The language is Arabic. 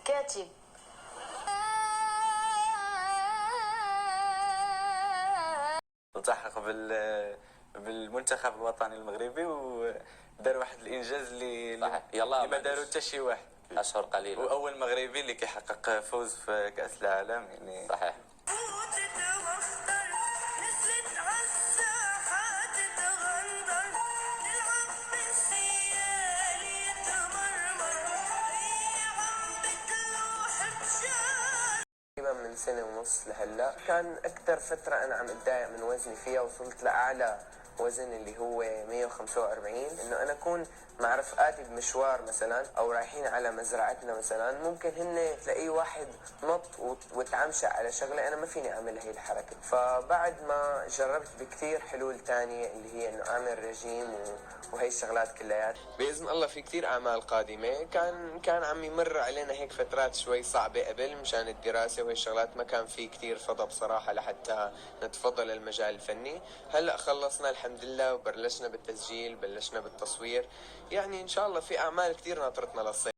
كاتب. التحق بالمنتخب الوطني المغربي ودار واحد الانجاز اللي صحيح. يلا ما دارو حتى شي واحد. اشهر قليله. واول مغربي اللي كيحقق فوز في كاس العالم يعني. صحيح. من سنة ونص لهلا كان أكثر فترة أنا عم أتضايق من وزني فيها، وصلت لأعلى وزن اللي هو 145. إنه أنا أكون مع رفقاتي بمشوار مثلا أو رايحين على مزرعتنا مثلا، ممكن هن تلاقيه واحد نط وتعمشق على شغلة أنا ما فيني أعمل هي الحركة. فبعد ما جربت بكتير حلول تانية اللي هي إنه أعمل رجيم وهي الشغلات كليات، بإذن الله في كتير أعمال قادمة. كان عم يمر علينا هيك فترات شوي صعبة قبل مشان الدراسة وهي الشغلات، ما كان في كتير فضا بصراحة لحتى نتفضل المجال الفني. هلأ خلصنا الحمد لله وبلشنا بالتسجيل، بلشنا بالتصوير، يعني إن شاء الله في أعمال كتير ناطرتنا للصيف.